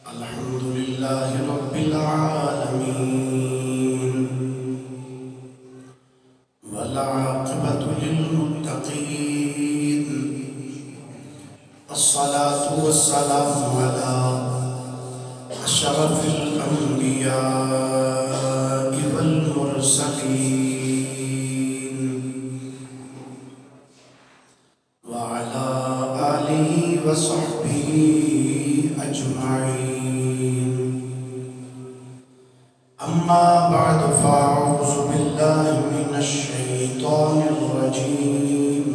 الحمد لله رب العالمين والعاقبة للمتقين الصلاة والسلام على أشرف الأنبياء والمرسلين وعلى آله وصحبه أجمعين أما بعد فأعوذ بالله من الشيطان الرجيم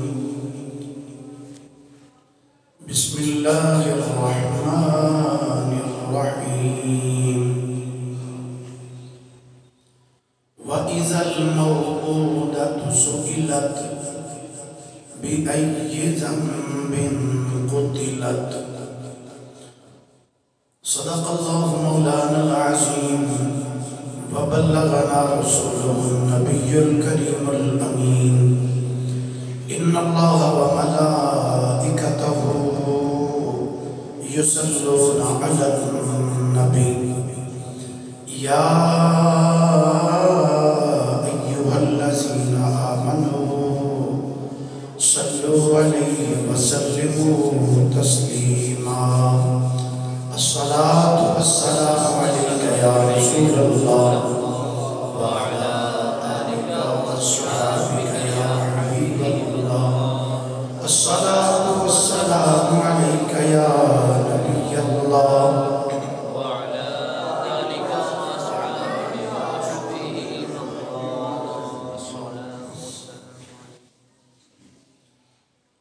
بسم الله الرحمن الرحيم وإذا الموءودة سئلت بأي ذنب قتلت صدق الله مولانا العظيم وبلغنا رسوله النبي الكريم الأمين إن الله وملائكته يصلون على النبي يا أيها الذين آمنوا صلوا عليه وسلموا تسليما الصلاة والسلام عليك يا رسول الله وعلى آلك وأصحابك يا حبيب الله الصلاة والسلام عليك يا نبي الله وعلى آلك وأصحابك يا حبيب الله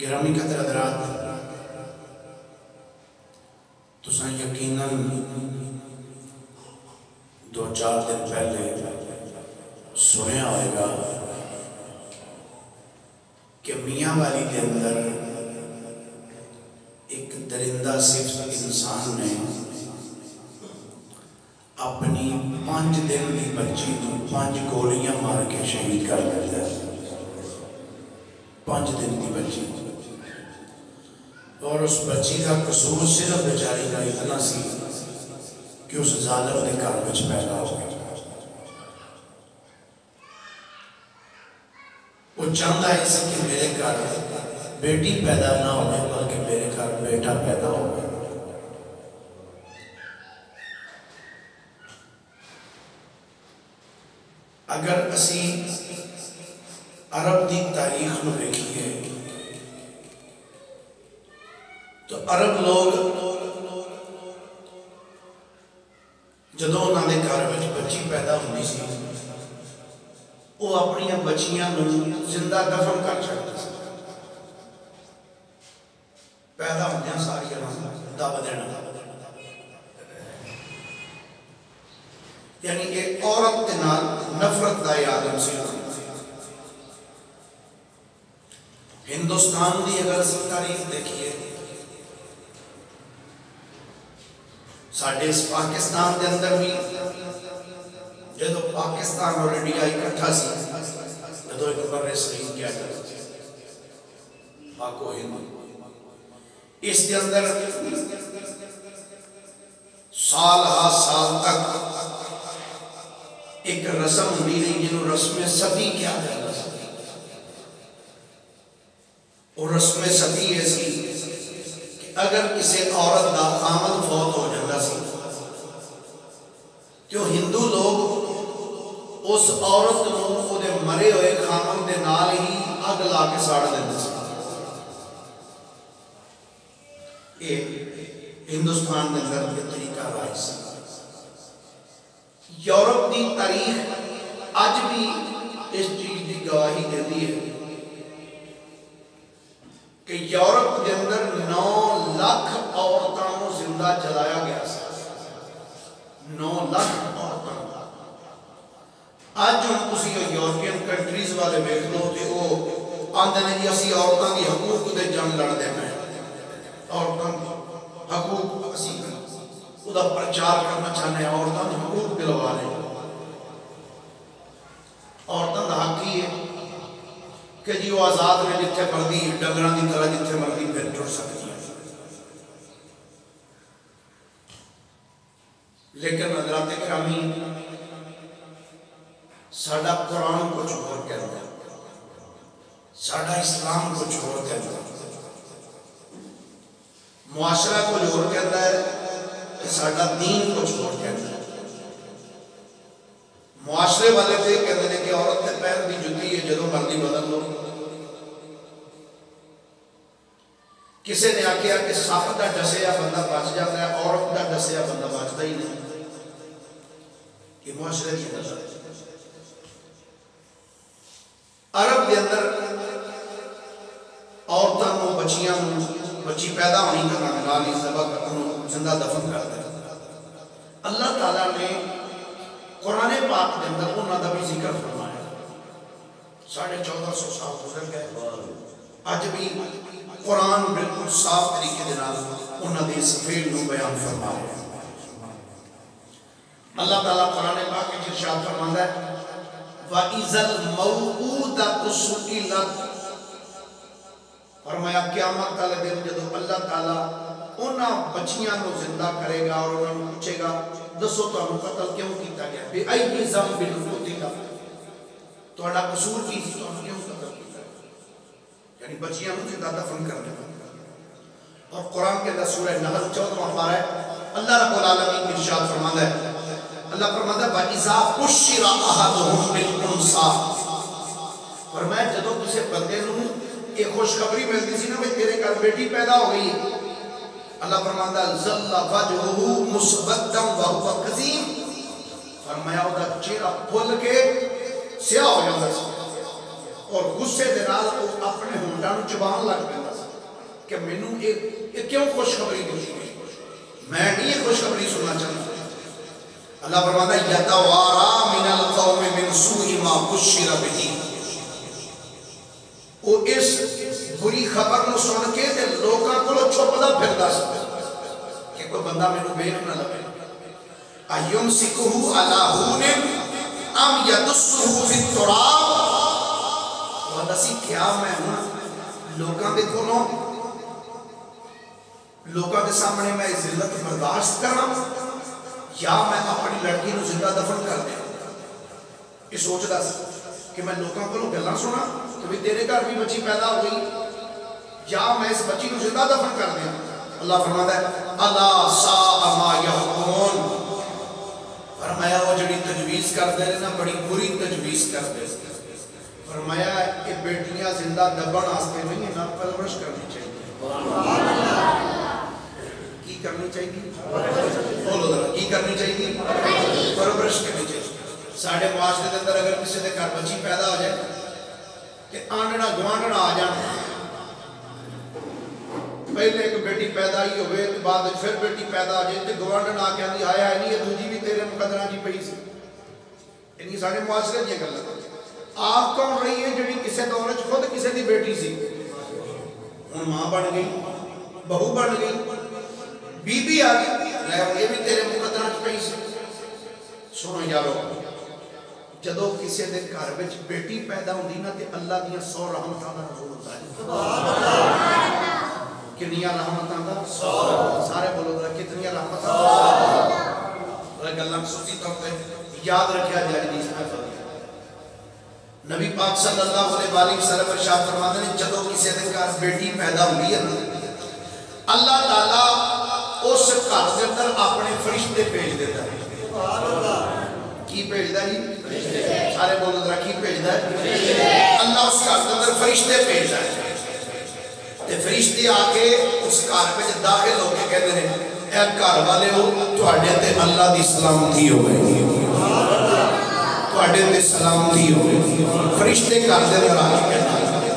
گرامی قدر حضرات، تساں یقیناً 2-4 دن پہلے سنیا ہوئے گا کہ میاں والی کے اندر ایک درندہ صفت انسان نے اپنی 5 دن کی بچی کو 5 گولیاں مار کے شہید کر دیتا ہے. 5 دن کی بچی، اور اس بچی کا قصور صرف بیچاری کا اتنا سی کہ اس ظالم نے گھر میں پیدا ہو گیا. وہ چاہتا ہے اس کہ میرے گھر بیٹی پیدا نہ ہو بلکہ میرے گھر بیٹا پیدا ہو. اگر اسی عرب دی تاریخ میں دیکھیے تو عرب لوگ جدوں انہاں دے گھر وچ بچی پیدا ہوندی سی وہ اپنی بچیاں نوں زندہ دفن کر چھڈدے سی. پیدا ہوندیاں ساریاں دب دینا، یعنی کہ عورت کے نال نفرت دا عالم سی. ہندوستان دی اگر تاریخ دیکھیے، ساڈے اس پاکستان دے اندر بھی جدو پاکستان اور انڈیا اکٹھا سی، جدو ایک بر صغیر کیا جاتا پاک و ہند، اس کے اندر سال ہا سال تک ایک رسم ہوئی نہیں جنہوں رسم ستی کیا جاتا ہے. اور رسم ستی ایسی کہ اگر کسی عورت دا خامد فوت ہو جاتا سی تو ہندو لوگ اس عورت نو او دے مرے ہوئے خامد دے نال ہی اگ لا کے ساڑ دیتے سی. یہ ہندوستان دے اندر یہ طریقہ رائج سی. یورپ دی تاریخ آج بھی اس چیز دی گواہی دیتی ہے کہ یورپ کے اندر 9 لاکھ عورتوں کو زندہ جلایا گیا ہے. 9 لاکھ عورتوں. آج ہم کسی یورپین کنٹریز والے بیٹھ لو کہ وہ آندھے نے جی اسی عورتوں کی حقوق دے جنگ لڑ دے میں، عورتوں کی حقوق اسی وہ دا پرچار کرنا چاہنے ہیں، عورتوں کی حقوق دلوا رہے ہیں. عورتوں دا حق ہی ہے کہ جی وہ آزاد میں جتھے مردی ڈنگران دی طرح جتھے مردی پھر ٹر سکتی ہے. لیکن حضرات گرامی، ساڈا قرآن کچھ اور کہتا ہے، ساڈا اسلام کچھ اور کہتا ہے، معاشرہ کچھ اور کہتا ہے، ساڈا دین کچھ اور کہتا ہے. معاشرے والے تھے کہتے ہیں کہ عورت نے پیر دی جتی ہے جدو مرضی بدل لو. کسی نے آکھیا کہ سپ دا ڈسیا بندہ بچ جاتا ہے، عورت دا ڈسیا بندہ بچتا ہی نہیں. یہ معاشرے کی نظر ہے. عرب کے اندر عورتوں کو بچیاں بچی پیدا ہونی کرنا نال ہی ذبح زندہ دفن کرتا ہے. اللہ تعالیٰ نے قرآن پاک کے اندر انہوں کا بھی ذکر فرمایا. 1450 سال گزر گئے، آج بھی قرآن بالکل صاف طریقے دے نال انہوں نے اس فعل کو بیان فرمایا. اللہ تعالیٰ قرآن پاک کے ارشاد فرماتا ہے وَإِذَا الْمَوْعُودَةُ سُئِلَتْ، فرمایا قیامت والے دن جدو اللہ تعالیٰ انہاں بچیاں کو زندہ کرے گا اور انہوں نے پوچھے گا دسو تو ہم قتل کیوں کیتا گیا، بِأَيِّ ذَنبٍ قُتِلَ، تہاڈا قصور کی تھی تو ہم کیوں قتل کیتا ہے، یعنی بچیاں کو زندہ دفن کرنے گا. اور قرآن کے اندر سورہ نحل 14واں پارہ ہے، اللہ رب العالمین کی ارشاد فرماتا ہے، اللہ فرماتا ہے وَإِذَا بُشِّرَ أَحَدُهُم بِالْأُنثىٰ، فرمایا جدو کسی بندے نوں ایک خوشخبری ملتی سی نا کہ تیرے گھر بیٹی پیدا ہو گئی، اللہ فرماتا ہے ظَلَّ وَجْهُهُ مُسْوَدًّا وَهُوَ كَظِيمٌ، فرمایا وہ دا چہرہ پھل کے سیاہ ہو جاتا سی اور غصے دے نال اپنے ہونٹاں نوں چبان لگ پیندا. کہ مینوں یہ کیوں خوشخبری دی گئی؟ میں نہیں یہ خوشخبری سننا چاہتا۔ اللہ فرماتا ہے یتوارا من القوم من سوء ما بشر بہ، وہ اس بری خبر نو سن کے تے لوکاں کولوں چھپدا پھردا سی کہ کوئی بندہ مینوں ویکھ نہ لوے۔ ایمسکہ علی ہون ام یدسہ فی التراب، وہ دسی کیا میں ہوں لوکاں دے کولوں لوکاں دے سامنے میں ذلت برداشت کراں یا میں اپنی لڑکی نو زندہ دفن کر دیں؟ یہ سوچدا سی کہ میں لوکاں کولوں گلاں سنا کہ بھی تیرے گھر بھی بچی پیدا ہوئی یا میں اس بچی نو زندہ دفن کر دیں۔ اللہ فرماتا ہے الا ساء ما یحکمون، فرمایا وہ جڑی تجویز کر دے نا بڑی بری تجویز کر دے۔ فرمایا یہ بیٹیاں زندہ دبن واسطے نہیں نا پرورش کرنی چاہیے۔ کی کرنی چاہیے؟ بولو ذرا کی کرنی چاہیے؟ پرورش کرنی چاہیے۔ ساڑھے معاشرے کے اندر اگر کسی کے گھر بچی پیدا ہو جائے کہ آنڈنا گوانڈنا آ جانا، پہلے ایک بیٹی پیدا ہی ہوئے تو بعد پھر بیٹی پیدا ہو جائے تو گوانڈنا آ کے آندھی آیا ہے نہیں یہ دوجی بھی تیرے مقدرہ جی پہی سے، یعنی ساڑھے معاشرے جی کر لگا۔ آپ کون رہی ہے جڑی کسے دورج خود کسے دی بیٹی سی، ان ماں بن گئی، بہو بن گئی، بی بی آ گئی، یہ بھی تیرے مقدرہ جی پہی سے۔ سنو یارو، جدو کسی دے گھر وچ بیٹی پیدا ہوندی نا تے اللہ دیاں 100 رحمتاں دا نزول ہوتا ہے۔ کنیاں رحمتاں دا؟ سارے بولو ذرا کتنیاں رحمتاں دا؟ گلاں سوچی طور پہ یاد رکھیا جائے حدیث میں۔ نبی پاک صلی اللہ علیہ وسلم ارشاد فرماتے ہیں جدو کسی دے گھر بیٹی پیدا ہوئی ہے اللہ تعالیٰ اس گھر کے اندر اپنے فرشتے بھیج دیتا ہے۔ کی بھیجدا ہے؟ سارے بولو ذرا کی بھیجدا ہے؟ اللہ اس گھر کے اندر فرشتے بھیجدا ہے تے فرشتے آ کے اس گھر وچ داخل ہو کے کہندے نے اے گھر والے ہو تواڈے تے اللہ دی سلامتی ہوے، تواڈے تے سلامتی ہوے۔ فرشتے گھر دے اندر آ کے کہندے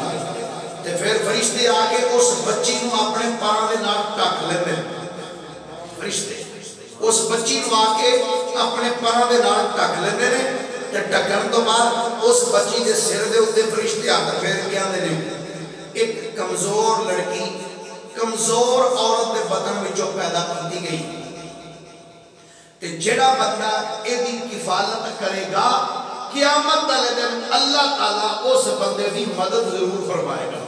تے پھر فرشتے آ کے اس بچی نو اپنے پاں دے نال ٹک لیندے، فرشتے اس بچی نو آ کے اپنے پاں دے نال ٹک لیندے نے تے ٹکن تو بعد اس بچی دے سر دے اوتے فرشتے ہاتھ پھیر کے آندے نے ایک کمزور لڑکی کمزور عورت دے بدن وچوں پیدا کی گئی تے جڑا بندہ ایدی کفالت کرے گا قیامت والے دن اللہ تعالیٰ اس بندے دی مدد ضرور فرمائے گا۔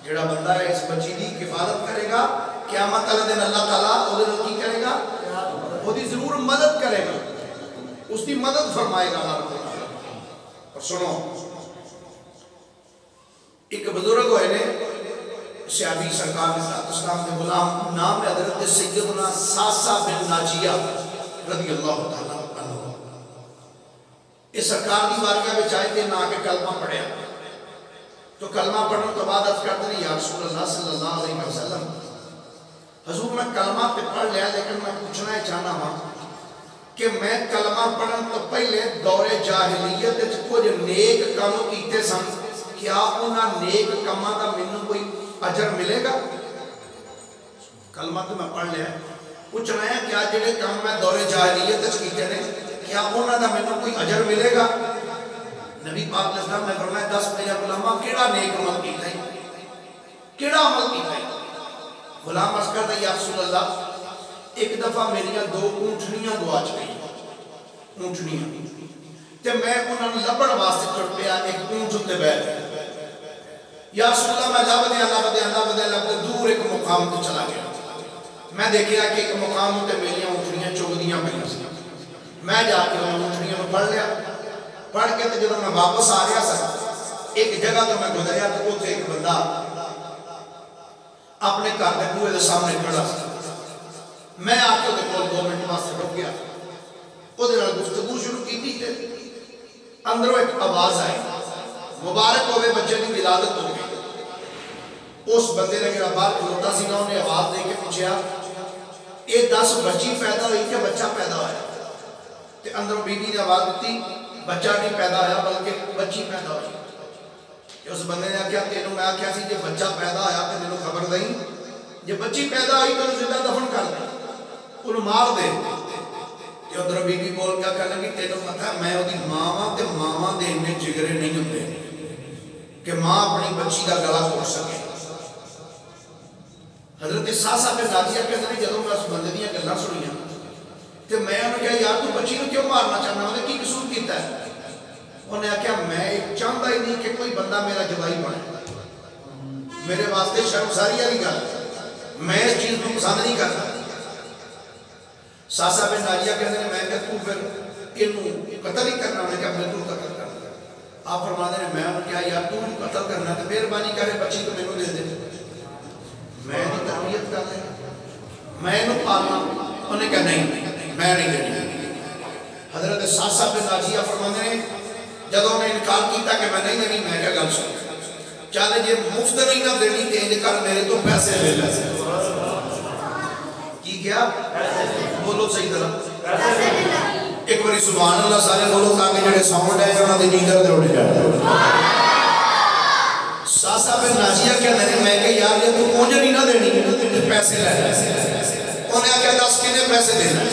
جڑا بندہ اس بچی دی کفالت کرے گا قیامت والے دن اللہ تعالیٰ ادھر کی کرے گا؟ وہ دی ضرور مدد کرے گا، اس دی مدد فرمائے گا اللہ تعالیٰ۔ اور سنو ایک بزرگ ہوئے نے صحابی سرکار اسلام کے غلام نام ہے حضرت سیدنا ساسا بن ناجیہ رضی اللہ تعالیٰ عنہ۔ اس سرکار دی بارگاہ میں چاہتے نہ کہ کلمہ پڑھے تو کلمہ پڑھنے تو بعد عرض کرتے ہیں یا رسول اللہ صلی اللہ علیہ وسلم حضور میں کلمہ پہ پڑھ لیا لیکن میں پوچھنا ہی چاہنا ہوں کہ میں کلمہ پڑھن تو پہلے دور جاہلیت کچھ نیک کام کیتے سن، کیا انہاں نیک کاماں دا مینوں کوئی اجر ملے گا؟ کلمہ تو میں پڑھ لیا، پوچھنا ہے کیا جڑے کام میں دور جاہلیت کیتے نے کیا انہاں دا مینوں کوئی اجر ملے گا؟ نبی پاک علیہ السلام نے فرمایا 10 میرا غلامہ کیڑا نیک عمل کیتا ہے، کیڑا عمل کیتا ہے؟ غلام عرض کرتا ہے یا رسول اللہ ایک دفعہ میریاں 2 اونٹنیاں گواچ گئی، اونٹنیاں تے میں انہوں نے لبن واسطے چڑھ پیا ایک اونٹ تے بیٹھ یا رسول اللہ میں لب دے دور ایک مقام تے چلا گیا، میں دیکھیا کہ ایک مقام تے میریاں اونٹنیاں چگدیاں پہ میں جا کے انہوں اونٹنیاں میں پڑھ لیا، پڑھ کے تے جب میں واپس آ رہا سا ایک جگہ تو میں گزریا تو اتنے ایک بندہ اپنے گھر کے بوئے دے سامنے کھڑا تھا، میں آ کے وہ 2 منٹ واسطے رک گیا، وہ گفتگو شروع کی تھی تے اندروں ایک آواز آئی مبارک ہوئے بچے کی ولادت ہو گئی۔ اس بندے نے میرا باہر کھلوتا سی نا انہیں آواز دے کے پوچھا یہ 10 بچی پیدا ہوئی کہ بچہ پیدا ہوا؟ اندروں بی بی نے آواز دیتی بچہ نہیں پیدا ہوا بلکہ بچی پیدا ہوئی۔ اس بندے نے آکھیا تینوں میں آکھیا سی جے بچہ پیدا آیا تو مینوں خبر دیں، جے بچی پیدا آئی تو زندہ دفن کر دیں، انہوں مار دے۔ تے ادھر بی بی بول کے کہنے لگی تینوں پتہ ہے میں اودی ماں ہاں تے ماواں دے اننے جگرے نہیں ہوندے کہ ماں اپنی بچی دا گلا گھوٹ سکے۔ حضرت ساسا بن ناجیہ کہتے ہیں جدوں میں اس بندے دیاں گلاں سنیاں تے میں انہوں نے کہا یار تو بچی نو کیوں مارنا چاہنا، انہیں کی قصور کیتا ہے؟ انہوں نے کہا میں چاہتا ہی نہیں کہ کوئی بندہ میرا جوائی بنے، میرے واسطے شرمساری والی گل، میں اس چیز کو پسند نہیں کرتا۔ ساسا بن ناجیہ کہتے ہیں میں کہ تو پھر انہوں قتل ہی کرنا، انہوں نے کہا بالکل قتل کرنا۔ آپ فرماتے ہیں میں انہوں نے کہا یار تو قتل کرنا تو مہربانی کرے بچی تو مینوں دے دے، میں نے تربیت کر لیں، میں انہوں پالنا۔ انہوں نے کہا نہیں میں نہیں دینی۔ حضرت ساسا بن ناجیہ فرماتے ہیں جدوں نے انکار کیتا کہ میں نہیں دینی، میں کیا گل سن چاہے جے مفت نہیں نہ دینی تے انج کر میرے تو پیسے لے لے۔ کی کیا بولو صحیح طرح ایک باری سبحان اللہ سارے بولو تاکہ جڑے ساؤنڈ ہے انہاں دی نیندر تے اٹھ جائے۔ ساسا بن ناجیہ کہندے نے میں کہ یار جے تو اونج نہیں نہ دینی تے پیسے لے لے۔ انہیں آکھیا دس کنے پیسے دینا۔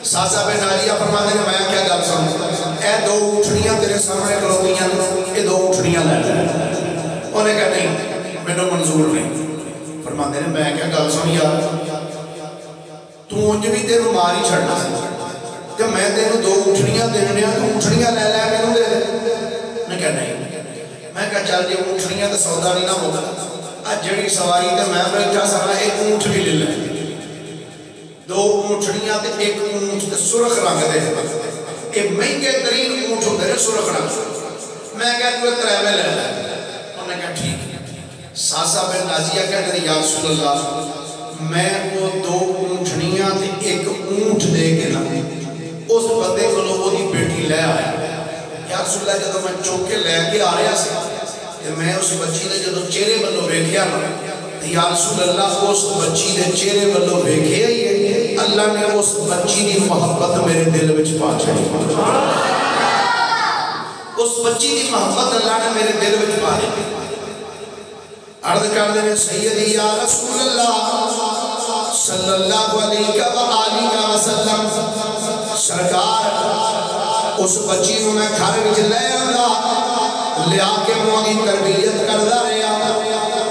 ساسا بن ناجیہ فرماتے ہیں میں کیا گل سن اے دو اونٹنیاں تیرے سامنے کھلوتیاں اے دو اونٹنیاں لے لے۔ انہیں کہا نہیں مینوں منظور نہیں۔ فرماتے ہیں میں کیا گل سن یار تو اونج بھی تینوں مار ہی چھڑنا کہ میں تینوں دو اونٹنیاں دینے تو اونٹنیاں لے لے مینوں دے دے۔ انہیں کہا نہیں۔ میں کہا چل جے اونٹنیاں تے سودا نہیں نہ ہوتا اج جڑی سواری تے میں بیٹھا سا ایک اونٹ بھی لے لے، دو اونٹنیاں تے ایک اونٹ تے سرخ رنگ دے اے مہنگے ترین اونٹ ہوندے نے سرخ رنگ۔ میں کہا تو تریویں لے لے۔ انہوں نے کہا ٹھیک۔ ساسا بن ناجیہ کہتے ہیں یا رسول اللہ میں وہ دو اونٹنیاں تے ایک اونٹ دے کے نا اس بندے کو وہ دی بیٹی لے آیا۔ یا رسول اللہ جدوں میں چوکے لے کے آ رہا سی کہ میں اس بچی نے جدوں چہرے بلو ویکھیا نا یا رسول اللہ اس بچی نے چہرے بلو ویکھیا ہی ہے اللہ نے اس بچی دی محبت میرے دل وچ پا چھڑی۔ اس بچی دی محبت اللہ نے میرے دل وچ پا چھڑی۔ عرض کر دے سیدی یا رسول اللہ صلی اللہ علیہ وآلہ وسلم سرکار اس بچی کو میں گھر وچ لے آندا لیا کے موی تربیت کردا رہا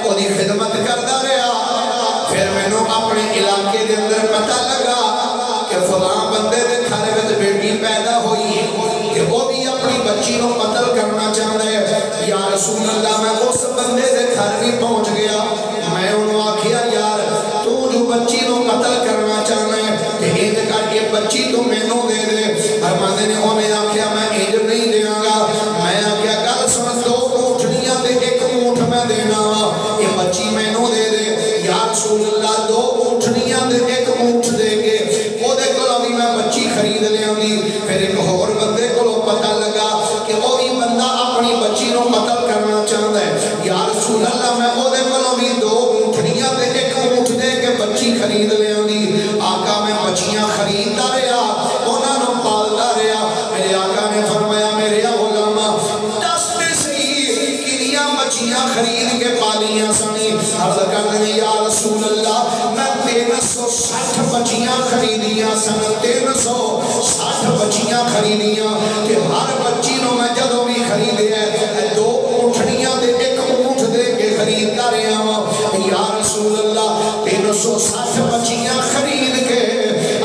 اودی خدمت کردا رہا۔ پھر مینوں اپنے علاقے دے اندر پتہ لگا کہ فلاں بندے دے گھر وچ بیٹی پیدا ہوئی ہے کہ وہ بھی اپنی بچی کو قتل کرنا چاہتا ہے۔ یا رسول اللہ میں اس بندے دے گھر بھی پہنچ گیا، میں انہوں آکھیا یار تو جو بچی کو قتل کرنا چاہنا ہے کہ ایک کر کے بچی تو مینوں دے دے۔ فرماندے نے انہیں آکھیا میں ایج نہیں دیاں گا، میں آکھیا گل سن دو اونٹنیاں تے ایک اونٹ میں دینا وا یہ بچی مینوں دے دے۔ یا رسول اللہ دو اونٹنیاں تے ایک اونٹ دے کے وہ دے کولوں بھی میں بچی خرید لیاں گی۔ پھر ایک اور بندے کو پتہ لگا کہ وہ بھی بندہ اپنی بچی کو قتل کرنا چاہتا ہے۔ یا رسول اللہ میں وہ دے کولوں بھی دو اونٹنیاں تے ایک اونٹ دے کے بچی خرید لیاں گی۔ آقا میں بچیاں خریدتا رہا انہاں نوں پالدا رہا۔ میرے آقا نے فرمایا میرے غلاماں دس دے صحیح کنیاں بچیاں خرید کے پالیاں سنی۔ عرض کردے یا رسول اللہ میں 360 بچیاں خریدیاں سن، 360 بچیاں خریدیاں کہ ہر بچی نو میں جدوں بھی خریدے ہے دو اونٹنیاں دے ایک اونٹ دے کے خریدتا رہا ہوں۔ یا رسول اللہ 360 بچیاں خرید کے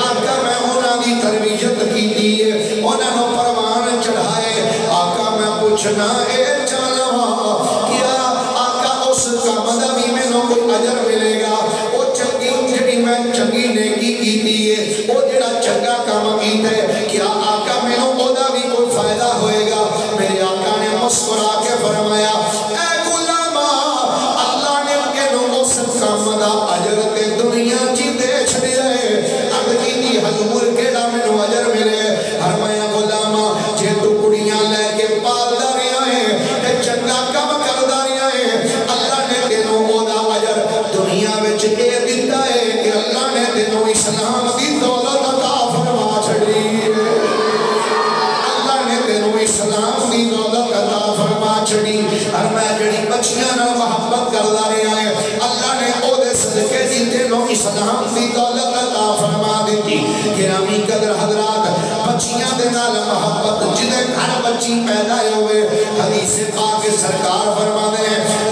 آقا میں انہاں دی تربیت کیتی ہے، انہاں نو پروان چڑھائے۔ آقا میں پوچھنا اے جانواں کیا آقا اس کام دا بھی مینوں کوئی اجر ملے گا؟ او چنگی جڑی میں چنگی نیکی کیتی ہے او جڑا چنگا کام کیتا ہے کیا آقا مینوں او دا بھی کوئی فائدہ ہوئے گا؟ میرے آقا نے مسکرا کے فرمایا اے غلاما اللہ نے کینوں اس کام دا اجر تے دنیا چ دے چھڑیا ہے۔ عرض کیتی حضور کیڑا مینوں اجر ملے؟ فرمایا غلاما جے تو کڑیاں لے کے پالدا رہیا ہے تے چنگا کام کردا رہیا ہے اللہ نے تینوں او دا اجر دنیا وچ اے دتا ہے کہ اللہ نے تینوں اسلام دی دولت عطا فرما چھڑی۔ فرمایا جڑی بچیاں نال محبت کردا رہیا ہے اللہ نے او دے صدقے دی دلوں اسلام دی دولت عطا فرما دیتی گرامی قدر حضرات بچیاں دے نال محبت جدے گھر بچی پیدا ہوئے حدیث پاک سرکار فرما دے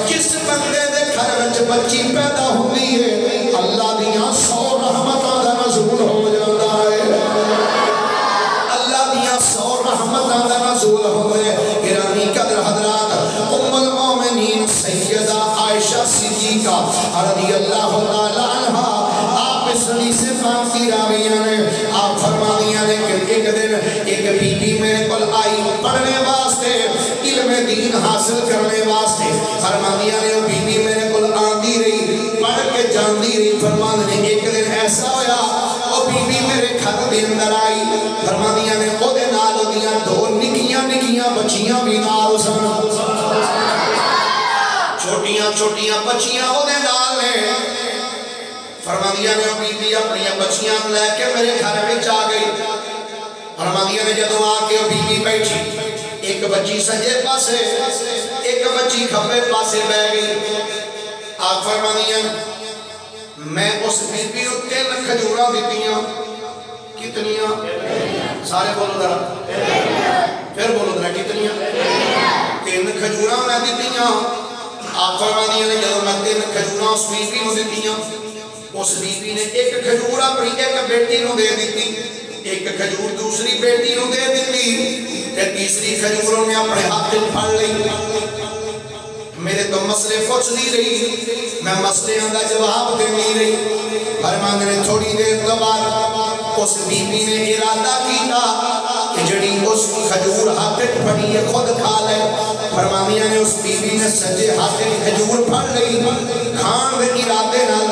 جس بندے دے گھر وچ بچی پیدا ہوندی ہے اللہ دیاں 100 رحمتاں دا نزول ہو جاندا ہے اللہ دیاں 100 رحمتاں دا نزول ہوئے گرامی قدر حضرات ام المومنین سیدہ عائشہ صدیقہ رضی اللہ تعالی عنہ آپ اس حدیث پاک کی راویہ نے آپ فرما دیا نے کہ ایک دن ایک بی بی میرے کل آئی پڑھنے واسطے علم دین حاصل کرنے واسطے فرما دیا نے وہ بی بی میرے کل آندی رہی پڑھ کے جاندی رہی فرما دیا ایک دن ایسا ہویا وہ بی بی میرے گھر دے اندر آئی فرما دیا نے او دے نال دیا دو نکیاں نکیاں بچیاں بھی نال سن چھوٹیاں چھوٹیاں بچیاں او دے نال نے فرما دیا نے بی بی اپنی بچیاں لے کے میرے گھر وچ آ گئی فرما دیا نے جدوں آ کے بی بی بیٹھی ایک بچی سجے پاسے ایک بچی کھبے پاسے بیٹھ گئی آپ فرما دیا میں اس بی بی کو 3 کھجوراں دتیاں کتنیاں سارے بولو ذرا پھر بولو ذرا کتنیاں 3 کھجوراں میں دتیاں آپ فرما دیا نے جدوں میں 3 کھجوراں اس بی بی کو دتیاں اس بی بی نے ایک کھجور اپنی ایک بیٹی نو دے دیتی ایک کھجور دوسری بیٹی نو دے دیتی تے تیسری کھجور نے اپنے ہاتھ پھڑ لئی میرے تو مسئلے پوچھ دی رہی میں مسئلے دا جواب دینی رہی فرماندے نے تھوڑی دیر کے بعد اس بی بی نے ارادہ کیتا کہ جڑی اس کھجور ہاتھ پھڑی ہے خود کھا لے فرماندیاں نے اس بی بی نے سجے ہاتھ کھجور پھڑ لئی کھان دے ارادے نال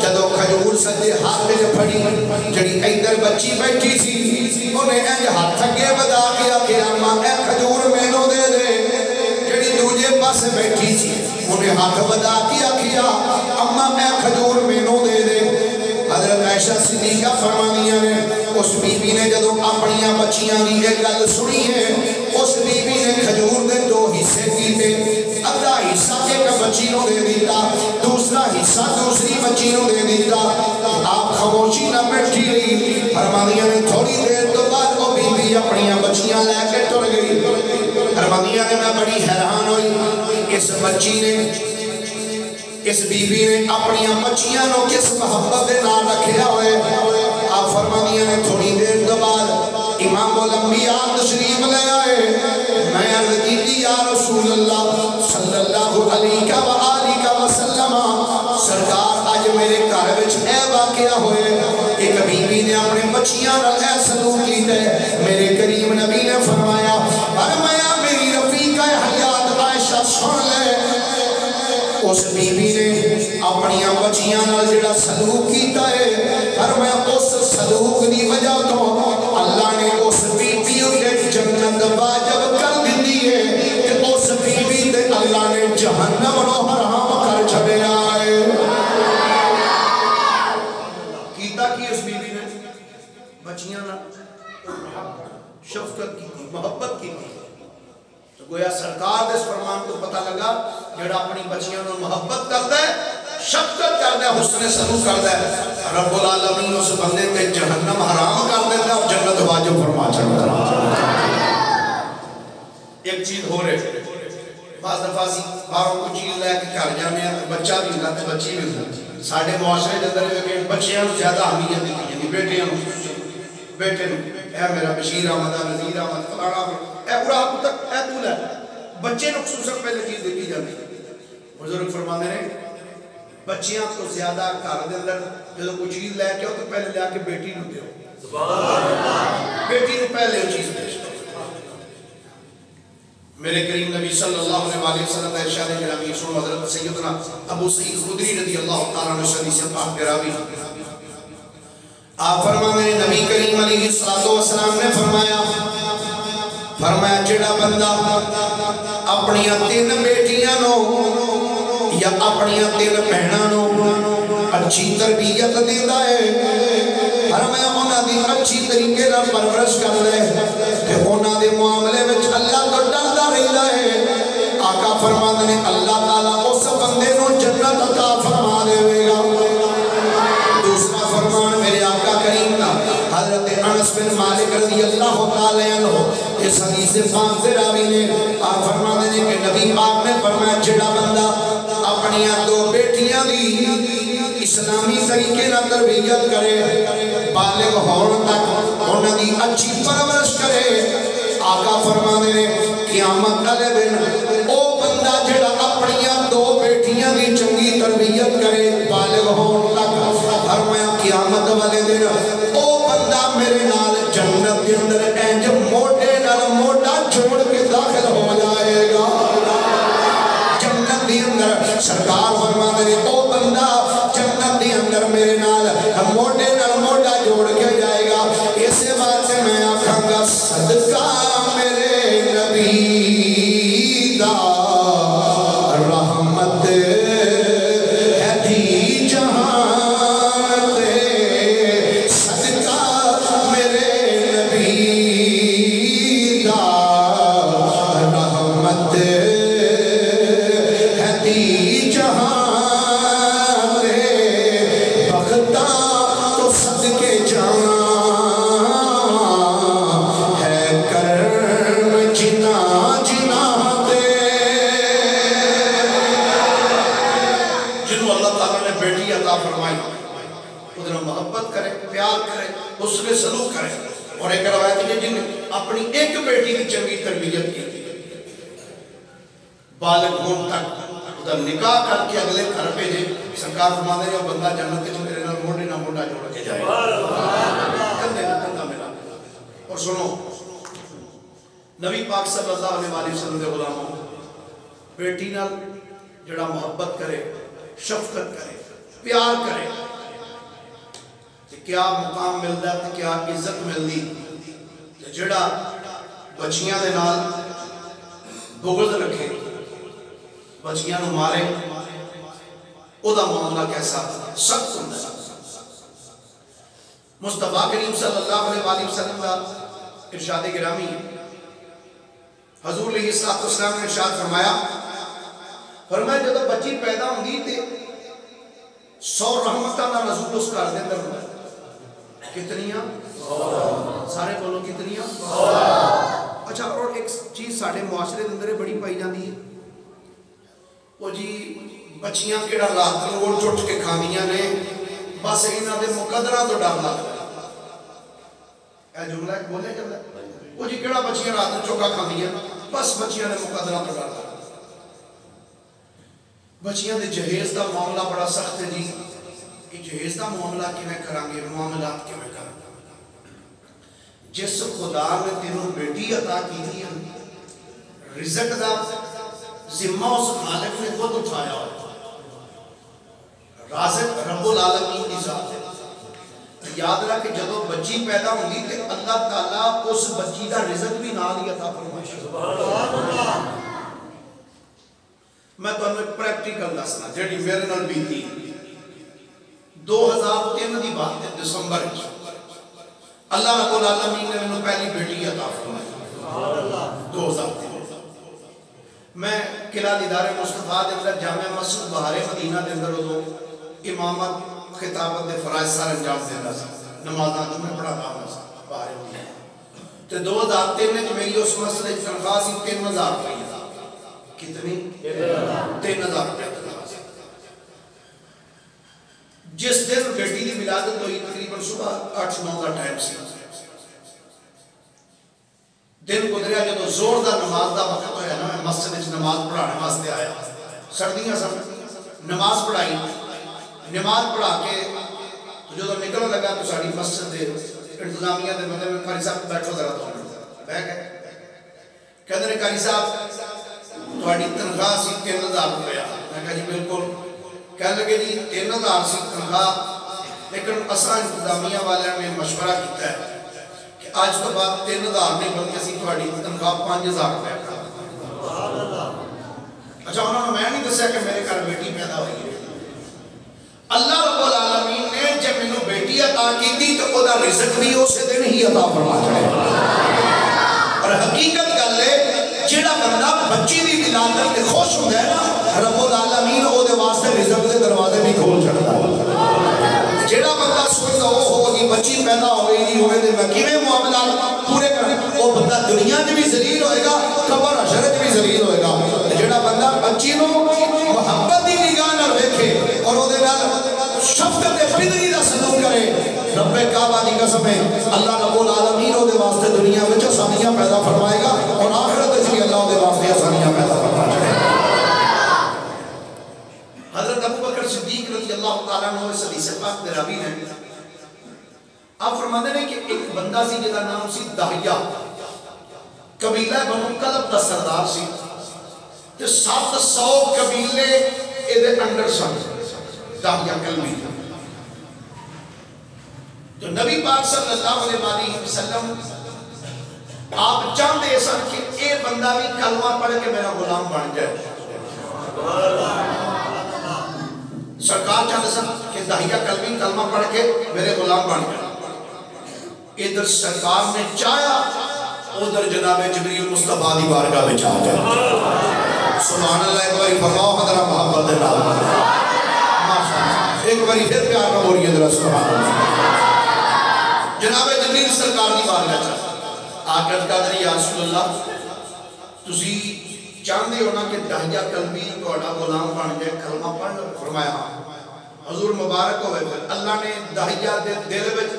جدو کھجور سجے ہاتھ جو پھڑی جڑی ایدر بچی بیٹھی سی انہیں انج ہاتھ اگے بدا کیا کہ اماں اے کھجور مینوں دے دے جڑی دوجے پاس بیٹھی سی انہیں ہاتھ بدا کیا اماں اے کھجور مینوں دے دے حضرت عائشہ صدیقہ فرمانیاں نے اس بی بی نے جدو اپنیاں بچیاں دی ایک گل سنی ہے اس بی بی نے کھجور دے 2 حصے کیتے ادھا حصہ ایک بچی نو دے دیتا دوسرا حصہ دوسری بچی نو دے دیتا آپ خاموشی نہ بیٹھی رہی فرمانیاں نے تھوڑی دیر تو بعد وہ بی بی اپنیاں بچیاں لے کے ٹر گئی فرمانیاں نے میں بڑی حیران ہوئی اس بچی نے اس بی بی نے اپنیاں بچیاں نو کس محبت دے نال رکھیا ہوئے آپ فرمانیاں نے تھوڑی دیر تو بعد امام الانبیاء تشریف لے آئے میں عرض کی یا رسول اللہ صلی اللہ علیہ وآلہ وسلم سرکار آج میرے گھر وچ اے واقعہ ہوئے ایک بی بی نے اپنے بچیاں نال اے سلوک کیتا ہے میرے کریم نبی نے فرمایا میری رفیقہ حیات عائشہ سن لے اس بی بی نے اپنیاں بچیاں نال جڑا سلوک کیتا ہے فرمایا اس سلوک دی وجہ تو اللہ نے اس بی بی کو جنت واجب کر دی ہے کہ اس بی بی تے اللہ نے جہنم نو حرام کر چھڑیا ہے کیتا کی اس بی بی نے بچیاں نال شفقت کی محبت کی تو گویا سرکار دے اس فرمان تو پتہ لگا جڑا اپنی بچیاں نال محبت کردا ہے شفقت کردا ہے حسن سلوک کردا ہے رب العالمین اس بندے تے جہنم حرام کر دیتا ہے اور جنت واجب فرما چھڑتا ہے ایک چیز ہو رہے بعض دفعہ سی باہروں کو چیز لے کے گھر جانے ہیں بچہ بھی ہوندا تے بچی بھی ہوندی ساڈے معاشرے دے اندر کہ بچیاں نوں زیادہ اہمیت دی جاندی بیٹیاں نوں بیٹے نوں اے میرا بشیر احمد نذیر احمد فلانا اے پورا تک اے تو لے بچے نوں خصوصاً پہلے چیز دیتی جاندی بزرگ فرماندے نے بچیاں تو زیادہ گھر دے اندر جدوں کوئی چیز لے کے آؤ تو پہلے لے کے بیٹی نوں دیو سبحان اللہ بیٹی نوں پہلے وہ چیز پیش کرو میرے کریم نبی صلی اللہ علیہ وسلم کا ارشاد گرامی سن حضرت سیدنا ابو سعید خدری رضی اللہ تعالیٰ عنہ حدیث پاک کے راوی آپ فرمانے نبی کریم علیہ السلام نے فرمایا جڑا بندہ اپنیاں 3 بیٹیاں نو یا اپنیاں 3 بہناں نو اچھی تربیت دیندا ہے فرمایا انہاں دی اچھی طریقے نال پرورش کردا ہے تے انہاں دے معاملے وچ اللہ تو ڈردا رہندا ہے آقا فرماندے نے اللہ تعالیٰ اس بندے نو جنت عطا فرما دے گا۔ دوسرا فرمان میرے آقا کریم کا حضرت انس بن مالک رضی اللہ تعالی عنہ اس حدیث پاک دے راوی نے آپ فرماندے نے کہ نبی پاک نے فرمایا جڑا بندہ اپنی دو بیٹیاں دی اسلامی طریقے نہ تربیت کرے بالغ ہون تک انہاں دی اچھی پرورش کرے آقا فرماندے نے قیامت والے دن او بندہ جڑا اپنی دو بیٹیاں دی چنگی تربیت کرے بالغ ہون تک فرمایا قیامت والے دن او بندہ میرے نال جنت کے اندر انج موٹے نال موٹا جوڑ کے داخل ہو جائے گا جنت کے اندر سرکار فرماتے ہیں او بندہ جنت کے اندر میرے نال موٹے نال موٹا جوڑ کے جائے گا اسی بات سے میں آکھاں گا صدقہ میرے نبی دا رحمت ہے دی جہان تے صدقہ میرے نبی دا رحمت ہے دی جہان تے بختہ تو صدقے جان ہے کرم جنا جنا دے جنہوں اللہ تعالیٰ نے بیٹی عطا فرمائی ادھر محبت کرے پیار کرے اس نے سلوک کرے اور ایک روایت ہے جن اپنی ایک بیٹی کی چنگی تربیت کی بالغ ہون تک ادھر نکاح کر کے اگلے گھر پہ جے سرکار فرماتے ہیں بندہ جنت کے میرے نال موڑے نہ موڑا جوڑ کے جائے کندھے نہ کندھا ملا اور سنو نبی پاک صلی اللہ علیہ وسلم دے غلاموں بیٹی نال جڑا محبت کرے شفقت کرے پیار کرے کیا مقام ملتا ہے کیا عزت ملتی جڑا بچیاں دے نال بغض رکھے بچیاں نو مارے او دا معاملہ کیسا سخت ہوتا ہے مصطفیٰ کریم صلی اللہ علیہ وسلم کا ارشاد گرامی حضور علیہ السلام نے ارشاد فرمایا جب بچی پیدا ہوندی تے 100 رحمتاں دا نزول اس گھر دے اندر ہوندا کتنیاں سارے بولو کتنیاں اچھا اور ایک چیز ساڈے معاشرے دے اندر بڑی پائی جاندی ہے وہ جی بچیاں کیڑا رات نوں اٹھ اٹھ کے کھاندیاں نے بس انہاں دے مقدراں تو ڈر لگدا اے جملہ ایک بولے جاندا وہ جی کیڑا بچیاں رات نوں چوکا کھاندیاں بس بچیاں دے مقدراں تو ڈر لگدا بچیاں دے جہیز دا معاملہ بڑا سخت ہے جی کہ جہیز دا معاملہ کیویں کرانگے معاملات کیویں کرانگے جس خدا نے تینوں بیٹی عطا کی تھی رزق دا ذمہ اس خالق نے خود اٹھایا رازق رب العالمین کی ذات ہے یاد رکھ کہ جدو بچی پیدا ہوگی کہ اللہ تعالیٰ اس بچی دا رزق بھی نال ہی عطا فرمائے میں تو انہیں پریکٹیکل دسنا جڑی میرے نال بیتی 2003 دی بات ہے دسمبر اللہ رب العالمین نے انہوں پہلی بیٹی عطا فرمائی 2003 میں قلعہ دیدار مصطفیٰ دے اندر جامع مسجد بہار مدینہ دے اندر ادو امامت خطابت دے فرائض سار انجام دینا سا نمازاں جو میں پڑھا تھا بہار مدینہ تو 2003 میں میری اس مسئلے تنخواہ سی 3000 روپیہ کتنی 3000 روپیہ جس دن بیٹی دی ولادت ہوئی تقریباً صبح 8-9 کا ٹائم سی دن گزریا جدو زور دا نماز دا وقت ہویا نا میں مسجد وچ نماز پڑھانے واسطے آیا سردیاں سن نماز پڑھائی نماز پڑھا کے جدو نکلنے لگا تو ساری مسجد دے انتظامیہ دے مطلب میں قاری صاحب بیٹھو ذرا تو بیٹھ گئے کہتے ہیں قاری صاحب تھوڑی تنخواہ سی 3000 روپیہ میں کہا جی بالکل کہنے لگے جی 3000 سی تنخواہ لیکن اساں انتظامیہ والے نے مشورہ کیتا ہے کہ آج تو بعد 3000 نہیں بلکہ اسی تھوڑی تنخواہ 5000 روپے اچھا انہوں نے میں نہیں دسیا کہ میرے گھر بیٹی پیدا ہوئی ہے اللہ رب العالمین نے جب میں بیٹی عطا کی تھی تو خدا رزق بھی اسے دن ہی عطا فرما چڑھے اور حقیقت گل ہے جڑا بندہ بچی دی ولادت تے خوش ہوندا ہے نا رب العالمین او دے واسطے رزق دے دروازے بھی کھول چھڑدا ہے جڑا بندہ سوچدا او جی بچی پیدا ہو گئی جی ہوے تے میں کیویں معاملات پورے کرنے او بندہ دنیا وچ بھی ذلیل ہوئے گا قبر حشر وچ بھی ذلیل ہوئے گا جڑا بندہ بچی نو محبت دی نگاہ نال ویکھے اور او دے نال شفقت تے فدری دا سلوک کرے رب کعبہ دی قسم ہے اللہ رب العالمین او دے واسطے دنیا وچ آسانیاں پیدا فرمائے گا اور آخرت وچ بھی اللہ او دے واسطے آسانیاں پیدا فرمائے گا حضرت ابو بکر صدیق رضی اللہ تعالیٰ عنہ اس حدیث پاک دے راوی ہیں آپ فرماتے ہیں کہ ایک بندہ سی جدا نام سی دہیہ قبیلہ بنو کلب دا سردار سی تے 700 قبیلے اے دے انڈر سن دہیہ کلبی تو نبی پاک صلی اللہ علیہ وسلم آپ چاہتے سن کہ اے بندہ بھی کلمہ پڑھ کے میرا غلام بن جائے سرکار چاہتے سن کہ دہیہ کلبی کلمہ پڑھ کے میرے غلام بن جائے ادھر سرکار نے چاہیا ادھر جناب جبریل مصطفیٰ دی بارگاہ میں چاہ جائے سبحان اللہ ایک باری فرماؤ حضرہ محبت دے نام ایک باری پھر پیار کا بولیے ذرا سبحان اللہ جناب جبریل سرکار دی بارگاہ چاہ آکر قادر یا رسول اللہ تسی چاندے ہونا کہ دہیہ قلبی توڑا غلام بن جائے کلمہ پڑھ فرمایا حضور مبارک ہوئے پھر اللہ نے دہیہ دل وچ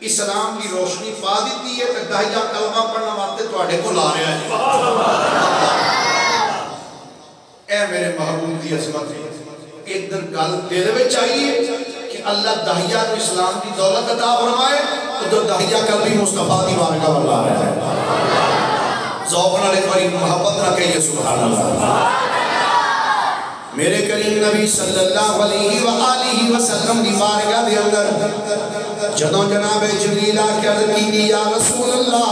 اسلام کی روشنی پا دیتی ہے کہ دہیہ کلمہ پڑھنا واسطے توڑے کو لا رہا ہے اے میرے محبوب دی عظمت ہے ادھر گل دل وچ چاہیے کہ اللہ دہیہ کو اسلام کی دولت عطا فرمائے ادھر دہیہ قلبی مصطفیٰ دی بارگاہ میں لا رہا ہے ذوق نال ایک باری محبت نہ کہیے سبحان اللہ میرے کریم نبی صلی اللہ علیہ وآلہ وسلم دی بارگاہ دے اندر جدوں جناب جبریل آ کے عرض کی یا رسول اللہ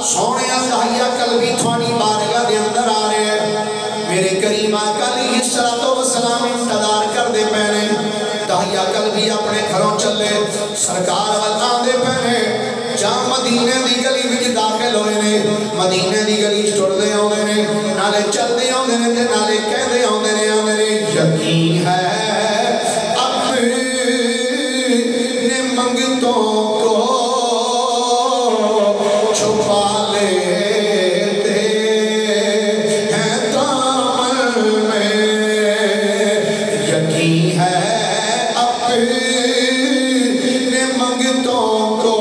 سونے دہیہ قلبی تھوانی بارگاہ دے اندر آ رہے ہیں میرے کریم آقا علیہ السلام انتظار کر دے پہنے دہیہ قلبی اپنے گھروں چلے سرکار والآ دے پہنے جہاں مدینے دی گلی وچ داخل ہوئے نے مدینے دی گلی ٹر دے آؤں نے نالے چل دے آؤں نے نالے کہہ دے آؤں نے یقین ہے اپنے منگتوں کو چھپا لیتے ہیں دامن میں یقین ہے اپنے منگتوں کو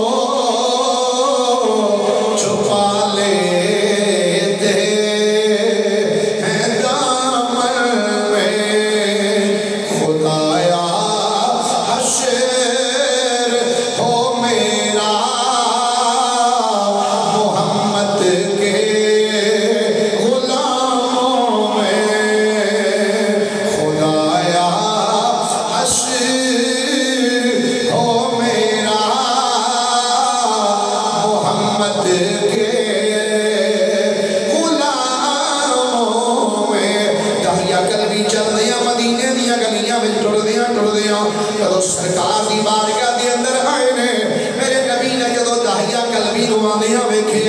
چھپا لیتے ہیں دامن میں خدایا حشر ہو میرا محمد کے غلاموں میں خدایا حشر ہو میرا محمد کے غلاموں میں دہیہ قلبی چل دیا مدینے دیا گلیاں میں ٹر دیا جدو سرکار دی بارگاہ دے اندر آئے نے میرے نبی نے جدو دہیہ قلبی نواندیاں ویکھے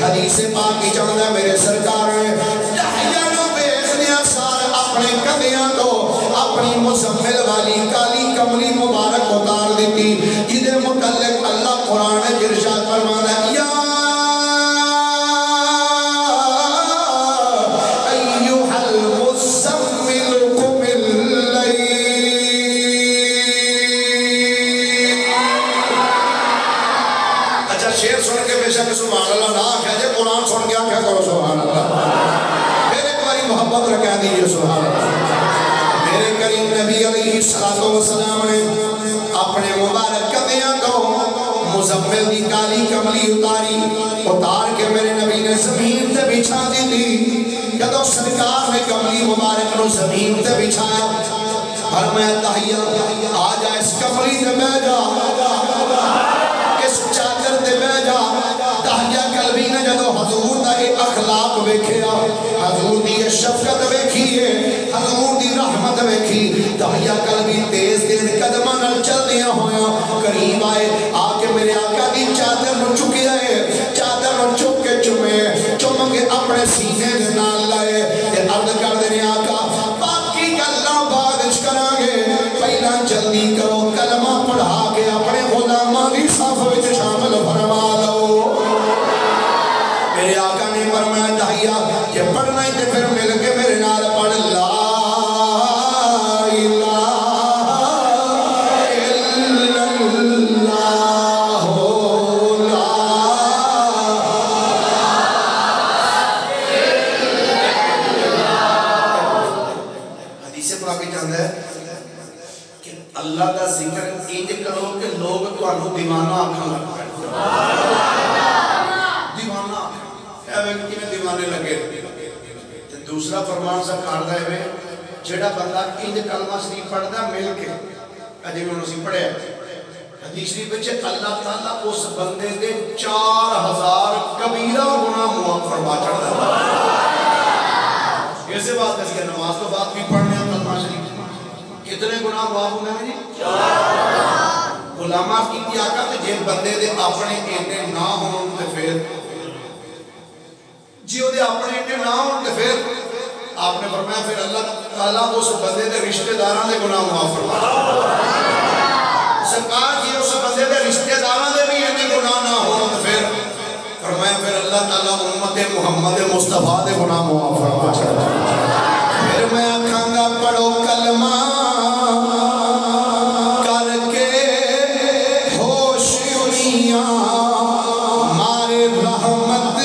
حدیث پاک کی چاندہ میرے سرکار نے دہیہ نو بیخنیا سار اپنے کندیاں تو اپنی مزمل والی کالی کملی مبارک اتار دیتی جدے متعلق اللہ قرآن ارشاد فرمانا یا ایوہ المزمل قم اللیل اچھا شیر سن کے بے شک سبحان اللہ نہ کہجے قرآن سن کے آنکھا کرو سبحان اللہ میرے باری محبت رکھا دیجئے سبحان اللہ میرے کریم نبی علیہ السلام نے اپنے مبارک کندیاں کو مزمل دی کالی کملی اتار کے میرے نبی نے زمین تے بچھا دی تھی جدو سرکار نے کملی مبارک نو زمین تے بچھایا فرمایا دہیہ آ جا اس کملی تے بہ جا اس چادر تے بہ جا دہیہ قلبی نے جدو حضور دا یہ اخلاق ویکھیا حضور دی یہ شفقت ویکھیے حضور دی رحمت ویکھی دہیہ قلبی تیز قدمہ نل چل دیا ہویا قریب آئے آ کے میرے آقا دی چادر نو چکے آئے چادر نو چک کے ثابت آتا ہے کہ اللہ کا ذکر انج کرو کہ لوگ تانوں دیوانہ آکھن لگ پے دیوانہ ایویں کیویں دیوانے لگے تے دوسرا فرمان سا کردا ہے جڑا بندہ انج کلمہ شریف پڑھدا مل کے اجے میں اسی پڑھیا حدیث شریف وچ اللہ تعالیٰ اس بندے دے 4000 کبیرہ گناہ معاف فرما چھڑدا ایسے بات ہے کہ نماز تو بعد بھی پڑھنے ہیں کلمہ شریف کتنے گناہ معاف ہونے ہیں جی غلامہ کی آقا تے جے بندے دے اپنے اینے نہ ہون تے پھر جی وہ دے اپنے اینے نہ ہون تے پھر آپ نے فرمایا پھر اللہ تعالیٰ اس بندے دے رشتہ داراں دے گناہ معاف فرما سرکار جی اس بندے دے رشتہ داراں دے بھی اینے گناہ نہ ہون تے پھر فرمایا پھر اللہ تعالیٰ امت محمد مصطفیٰ دے گناہ معاف فرما پھر میں آکھاں گا پڑھو کلمہ کر کے ہوش میاں مارے رحمت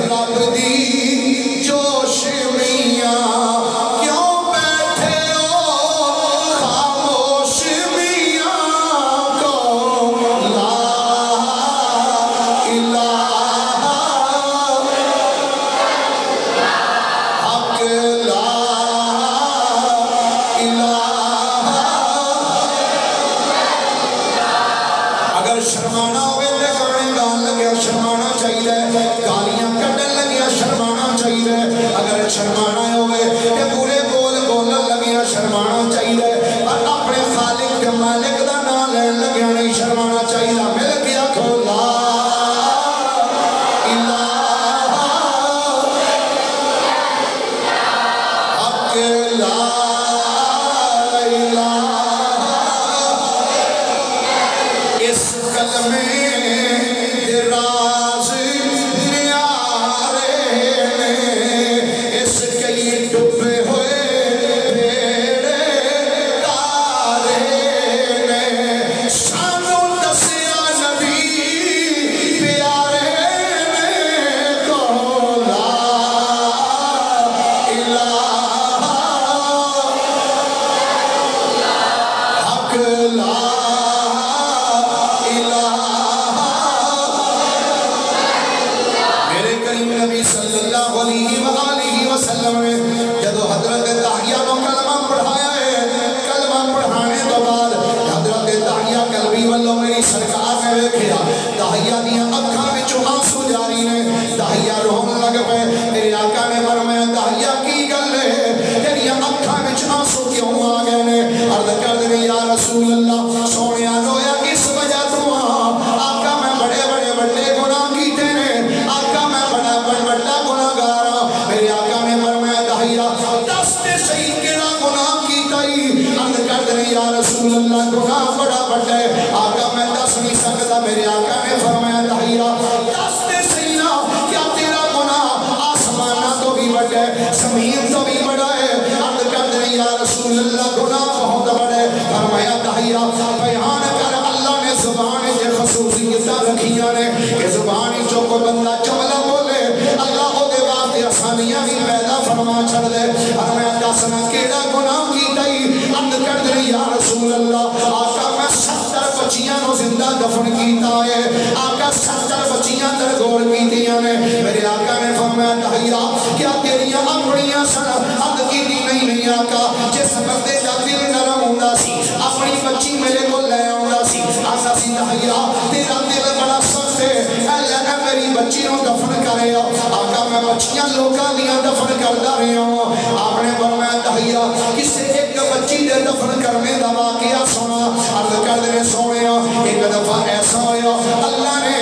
رب دی جوش میاں کیوں بیٹھے ہو خاموش میاں کو لا الہ حق لا اگر شرمانا ہوئے تے گانے گان لگیا شرمانا چاہیے گالیاں کٹن لگیا شرمانا چاہیے اگر شرمانا ہوئے تے پورے بول بولن لگیا شرمانا چاہیے اور اپنے خالق کے مالک دا نام لین لگیا نہیں شرمانا چاہیے مل گیا کھولا حق لا اس کلمے دے راز نیارے نے اس کئی ڈبے ہوئے بیڑے تارے نے سانوں دسیا نبی پیارے نے کو لا الہ حق لا میرے کریم نبی صلی اللہ علیہ وآلہ وسلم نے جدو حضرت داہیہ کو کلمہ پڑھایا ہے کلمہ پڑھانے تو بعد حضرت داہیہ قلبی واللہ میری سرکار نے دیکھیا داہیہ دیا اکھاں وچوں آنسو جاری نے داہیہ رون لگ پے میرے آقا نے فرمایا داہیہ کی گل ہے تیریاں اکھاں وچ آنسو کیوں آ گئے نے عرض کر دے یا رسول اللہ سونیا رویا کس وجہ تو آقا میں بڑے بڑے بڑے گناہ کیتے نے آقا میں بڑا بڑا گناہ گارا میرے آقا نے فرمایا داہیہ دس تے صحیح کیڑا گناہ کیتا ہی عرض کر دے یا رسول اللہ گناہ بڑا بڑا ہے آقا میں دس نہیں سکتا میرے آقا نے فرمایا داہیہ دس تے صحیح نہ کیا تیرا گناہ آسمانہ تو بھی بڑا ہے زمین تو بھی بڑا ہے عرض کر دے یا رسول اللہ گناہ بہت بڑا ہے فرمایا داہیہ بیان کر اللہ نے زبان کے خصوصیتاں رکھیاں نے کہ زبان جو کوئی بندہ جملہ بولے اللہ او دے واسطے آسانیاں بھی پیدا فرما چھڑ دے اور میں دسنا کیڑا گناہ کیتا ہی عرض کر دے یا رسول اللہ آقا میں 70 بچیاں نو زندہ دفن کیتا ہے آقا 70 بچیاں درگور کیتیاں نے میرے آقا نے فرمایا داہیہ کیا تیریاں اپنیاں سن عرض کیتی نہیں آقا جس بندے دا دل نرم ہوندا سی اپنی بچی میرے کو لے آوندا سی آقا سی داہیہ تیرا دل بڑا سخت ہے اے میری بچی نو دفن کرے آقا میں بچیاں لوکاں دیاں دفن کردا رہیا ہوں آپ نے فرمایا داہیہ کسے ایک بچی دے دفن کرنے دا واقعہ سنا عرض کر دے سونیا ایک دفعہ ایسا ہویا اللہ نے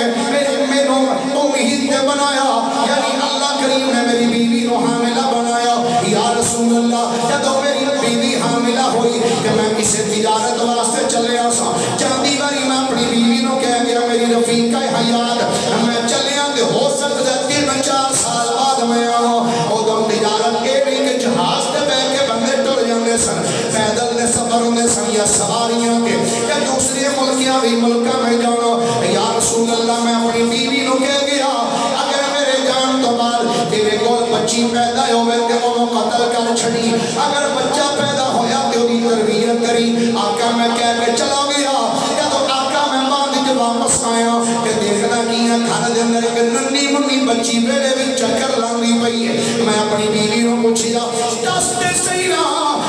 مینوں امید تے بنایا یعنی اللہ کریم نے میری بیوی نو حاملہ بنایا یا رسول اللہ جدو میری بیوی حاملہ ہوئی کہ میں کسے تجارت واسطے چلے آسا چاندی باری میں اپنی بیوی نو کہہ گیا میری رفیقہ حیات میں چلے آنگے ہو سکتا 3-4 سال بعد میں آؤں او دم تجارت کے بھی کہ جہاز تے بے کے بندے ٹر جاندے سن پیدل نے سفر ہوندے سن یا سواریاں کے یا دوسرے ملکیاں بھی ملکہ میں جانو یا رسول اللہ میں اپنی بیوی نو کہہ گیا اگر میرے جان تو بعد تیرے کول بچی پیدا ہوئے کہ انہوں قتل کر چھڑی اگر بچہ پیدا میں کہہ کے چلا گیا جب آقا میں بعد جب واپس آیا کہ دیکھنا کیا گھر دے اندر ایک ننی منی بچی بیڑے بھی چکر لاندی پئی ہے میں اپنی بیوی نو پوچھیا دس دے صحیح نا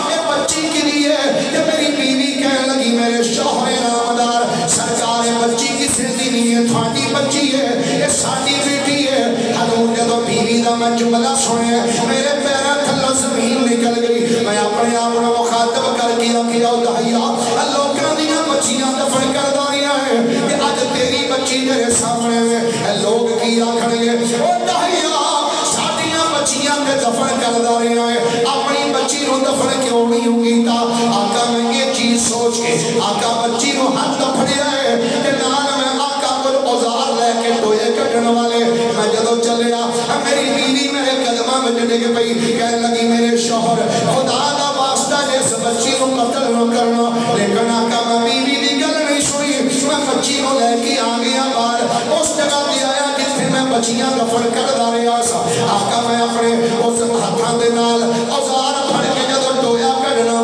یہ بچی کی لیے کہ میری بیوی کہنے لگی میرے شوہر نامدار سرکار بچی کسے دی نہیں ہے تھوڑی بچی ہے یہ ساڑی بیٹی ہے حضور جدو بیوی دا میں جملہ سنے میرے پیرہ تھلا زمین نکل گئی میں اپنے آپ نے مخاطب کر کیا دہیا لوگاں دیاں بچیاں دفن کر داریاں ہیں کہ آج تیری بچی تیرے سامنے میں لوگ کی آکھن گے او دہیا ساڑیاں بچیاں کے دفن کر داریاں ہیں اپنی بچی نو دفن کیوں نہیں ہوگی تا آقا میں یہ چیز سوچ کے آقا بچی نو ہاتھ دفنیا ہے کہ نان میں آقا پر اوزار لے کے ٹوئے کٹن والے میں جدو چلیا میری بیوی میرے قدمہ میں ڈگ پئی کہنے لگی میرے شوہر خدا دا واسطہ جس بچی کو قتل نہ کرنا لیکن آقا میں بیوی دی گل نہیں سنی میں بچی کو لے کے آ گیا باہر اس جگہ دی آیا جتھے میں بچیاں دفن کر داریا سا آقا میں اپنے اس ہاتھاں دے نال اوزار پھڑ کے جدو ٹویا کڈنا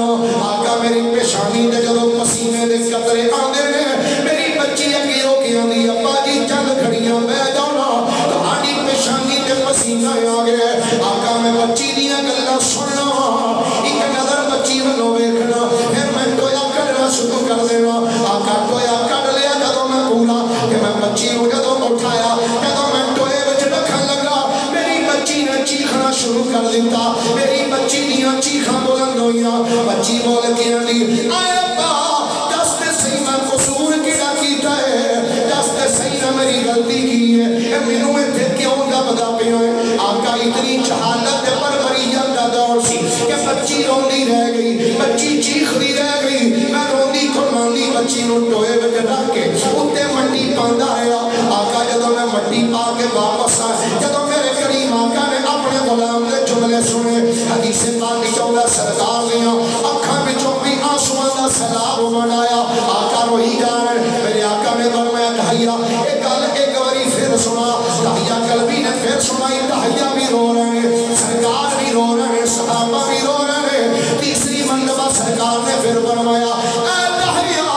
آقا میری پیشانی دے جدو پسینے دے قطرے آندے نے میری بچی اگے ہو کے آندی ابا جی چند کھڑیاں بہ جاؤ تہاڈی پیشانی تے پسینہ آ گیا آقا میں بچی دیاں گلاں سننا ایک نظر بچی ولو ویکھنا پھر میں ٹویا کڈنا شروع کر دینا آقا ٹویا کڈ لیا جدو میں پورا کہ میں بچی نو جدو اٹھایا جدو میں ٹوئے وچ رکھن لگا میری بچی نے چیخنا شروع کر دیتا میری بچی دیاں چیخاں بلند ہوئیاں بچی بول کے آندی اے ابا دس تے صحیح میں قصور کیڑا کیتا ہے دس تے صحیح نہ میری غلطی کی ہے مینوں ایتھے کیوں لبدا پیا ہے آقا اتنی جہالت تے پروریت دا دور سی کہ بچی روندی رہ گئی بچی چیخدی رہ گئی میں روندی کھڑماندی بچی نو ٹوئے وچ رکھ کے اوتے مٹی پاندا رہیا آقا جدوں میں مٹی پا کے واپس آیا جدوں میرے کریم آقا نے اپنے غلام دے جملے سنے حدیث پاک چولا سرکار دیاں اکھاں وچوں بھی آنسواں دا سیلاب بنایا آقا روئی جا رہے میرے آقا نے فرمایا دہیا ایک گل ایک باری پھر سنا دہیا قلبی نے پھر سنائی دہیا بھی رو رہے ہیں سرکار بھی رو رہے ہیں صحابہ بھی رو رہے ہیں تیسری مرتبہ سرکار نے پھر فرمایا اے دہیا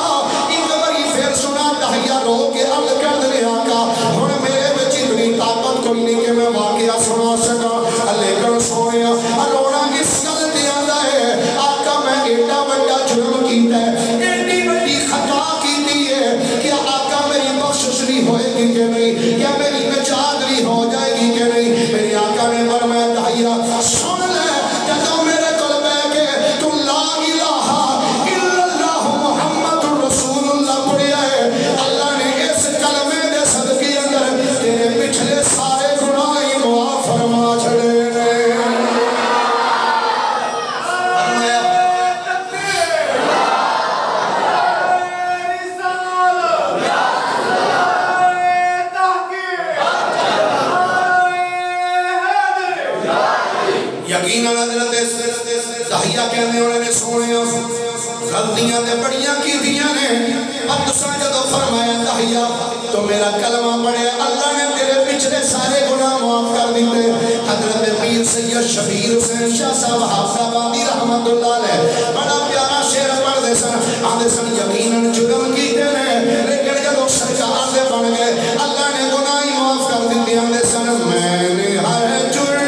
ایک باری پھر سنا دہیا رو کے عرض کر دے آقا ہن میرے وچ اتنی طاقت کوئی نہیں کہ میں واقعہ سنا سکا لیکن سویا رونا اس گل تے آندا ہے آقا میں ایڈا بڑا جرم کیتا ہے ایڈی بڑی خطا کیتی ہے کیا آقا میری بخشش نہیں ہوئے گی کہ نہیں کیا میری نجات نہیں ہو جائے گی کہ نہیں میرے آقا نے فرمایا دہیا سن لے جدوں میرے کول بیٹھ کے تو لا الہ الا اللہ محمد رسول اللہ پڑھیا ہے اللہ نے اس کلمے دے صدقے اندر تیرے پچھلے سارے گناہ معاف فرما چھڑے یقیناً حضرت دہیا کہنے انہوں نے سونے غلطیاں دے بڑیاں کی دیاں نے اب تساں جدو فرمایا دہیا تو میرا کلمہ پڑھے اللہ نے تیرے پچھلے سارے گناہ معاف کر دیتے حضرت پیر سید شبیر حسین شاہ صاحب حافظ آبادی رحمت اللہ علیہ بڑا پیارا شعر پڑھ دے سن آدھے سن یقیناً جرم کیتے نے لیکن جدو سرکار دے بن گئے اللہ نے گناہ ہی معاف کر دیتے آدھے سن میں نے ہر جرم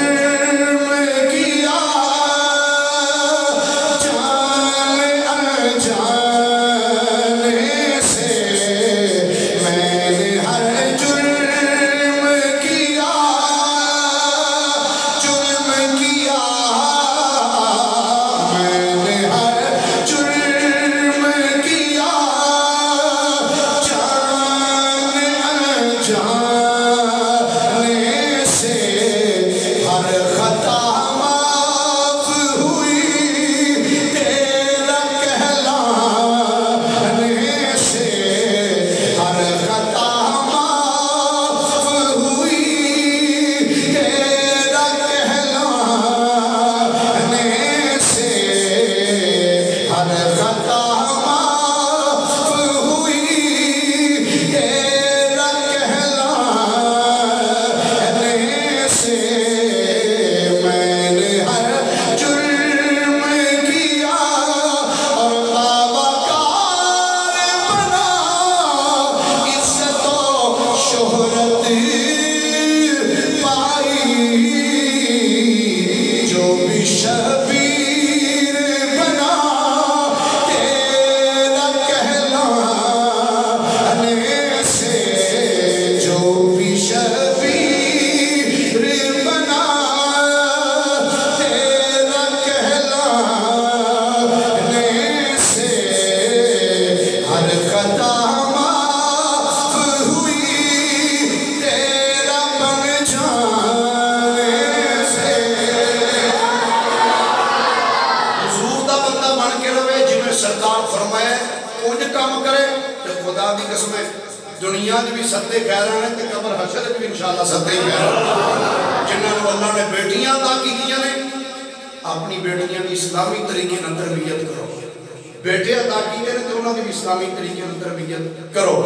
جانے سے سرکار فرمایا اونج کام کرے تو خدا دی قسم ہے دنیا دی بھی صدقے خیر آنے تے قبر حشر بھی انشاءاللہ صدقے خیر جنہاں نے اللہ نے بیٹیاں عطا کیتیاں نے اپنی بیٹیاں بھی اسلامی طریقے نہ تربیت کرو بیٹے عطا کیتے ہیں تو انہاں دی بھی اسلامی طریقے نہ تربیت کرو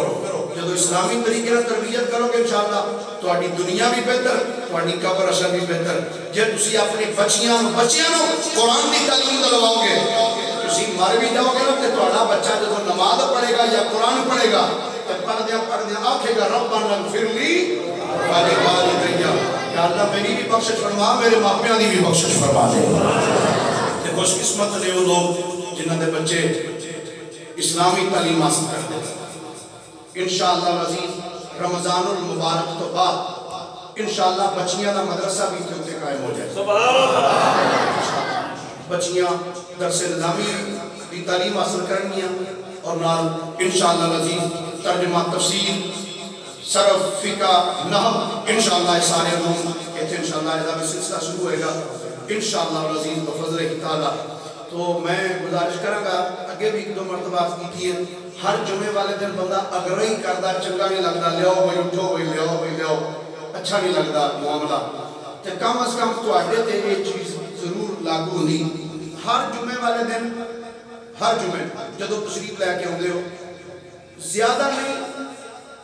جب اسلامی طریقے نہ تربیت کرو گے انشاءاللہ تہاڈی دنیا بھی بہتر تہاڈی قبر حشر بھی بہتر جے تسی اپنی بچیاں نو قرآن دی تعلیم دلواؤ گے تسی مر بھی جاؤ گے نا تے تہاڈا بچہ جب نماز پڑھے گا یا قرآن پڑھے گا تے پڑھدیاں آکھے گا ربنا اغفر لی ولوالدی یا اللہ میری بھی بخشش فرما میرے ماپیاں دی بھی بخشش فرما دے تے خوش قسمت نے وہ لوگ جنہاں دے بچے اسلامی تعلیم حاصل کرتے ہیں انشاءاللہ العزیز رمضان المبارک تو بعد انشاءاللہ بچیاں دا مدرسہ بھی تے قائم ہو جائے بچیاں درس نظامی دی تعلیم حاصل کرنیاں اور نال انشاءاللہ العزیز ترجمہ تفسیر صرف فقہ نحو انشاءاللہ سارے لوگ کہتے ہیں انشاءاللہ اذا بھی سلسلہ شروع ہوئے گا انشاءاللہ العزیز بفضل تعالیٰ تو میں گزارش کروں گا اگے بھی ایک دو مرتبہ کی ہے ہر جمعے والے دن بندہ اگر ہی کردہ چنگا نہیں لگتا لیاؤ بھائی اٹھو بھائی لیاؤ اچھا نہیں لگتا معاملہ تو کم از کم تو آڈے تے یہ چیز ضرور لاگو نہیں ہر جمعے والے دن ہر جمعے جدو تشریف لے کے ہوندے ہو زیادہ نہیں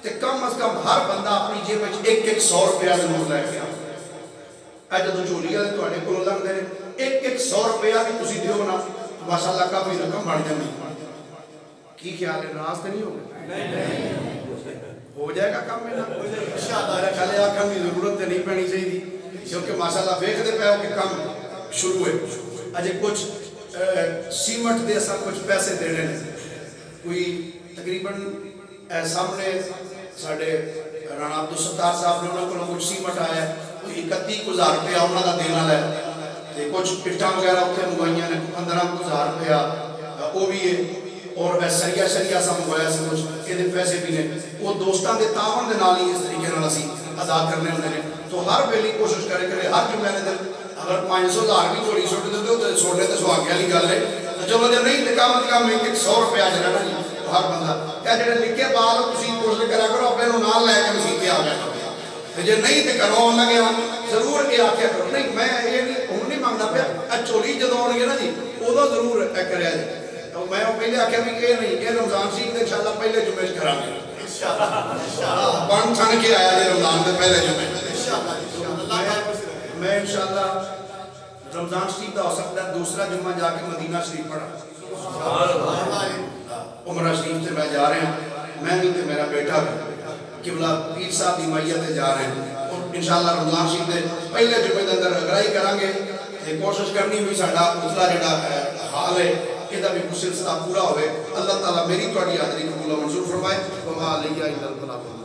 تو کم از کم ہر بندہ اپنی جیب میں 100 روپیہ ضرور لے کے آ جدو چولی والے تو آڈے کو لگ دے 100 روپیہ بھی تسی دیو نا ماشاءاللہ کافی رقم بڑھ جاندی کی خیال ہے ناراض تو نہیں ہوگا ہو جائے گا کام میں نا میرا خیال ہے آکھاں کی ضرورت نہیں پڑنی چاہیے کیونکہ ماشاءاللہ دیکھتے پہ ہو کہ کام شروع ہے اجے کچھ سیمنٹ دے سا کچھ پیسے دینے کوئی تقریباً سامنے ساڑھے رانا عبدالستار صاحب نے انہوں کو کچھ سیمنٹ آیا کوئی 31,000 روپیہ انہوں کا دینا لے کچھ پٹھا وغیرہ اتنے منگوائیاں نے 15,000 روپیہ وہ بھی ہے اور سریعہ سا منگوایا سے کچھ یہ پیسے بھی نے وہ دوستان دے تعاون دے نال ہی اس طریقے نال اسی ادا کرنے ہوندے نے تو ہر ویلی کوشش کرے ہر جمعے نے دن اگر 500,000 بھی جوڑی چھوڑ دے تو چھوڑنے تے سواگے والی گل ہے چلو جے نہیں تے کم 100 روپیہ جڑا نا جی ہر بندہ کیا جڑے لکھے بال تسی کوشش کرا کرو اپنے نوں نال لے کے مسیتے آ گیا تے جے نہیں تے کرو لگے ضرور یہ آکھیا کرو نہیں میں یہ نہیں ہن نہیں منگدا پیا چولی جدوں آن گے نا جی اودوں ضرور کریا جی میں پہلے آکھیا بھی یہ نہیں یہ رمضان شریف انشاءاللہ پہلے جمعے کراں گے انشاءاللہ بن ٹھن کے آیا جی رمضان دے پہلے جمعے انشاءاللہ میں انشاءاللہ رمضان شریف دا ہو سکتا ہے دوسرا جمعہ جا کے مدینہ شریف پڑھا عمرہ شریف سے میں جا رہے ہیں میں بھی تے میرا بیٹا بھی قبلہ پیر صاحب دی میت تے جا رہے ہیں اور انشاءاللہ رمضان شریف دے پہلے جمعے دے اندر اگرائی کریں گے تے کوشش کرنی ہوئی ساڈا اتلا جڑا حال ہے یہ بھی کچھ سلسلہ پورا ہوئے اللہ تعالیٰ میری تو حاضری قبول و منظور فرمائے وما علیہ الا البلاغ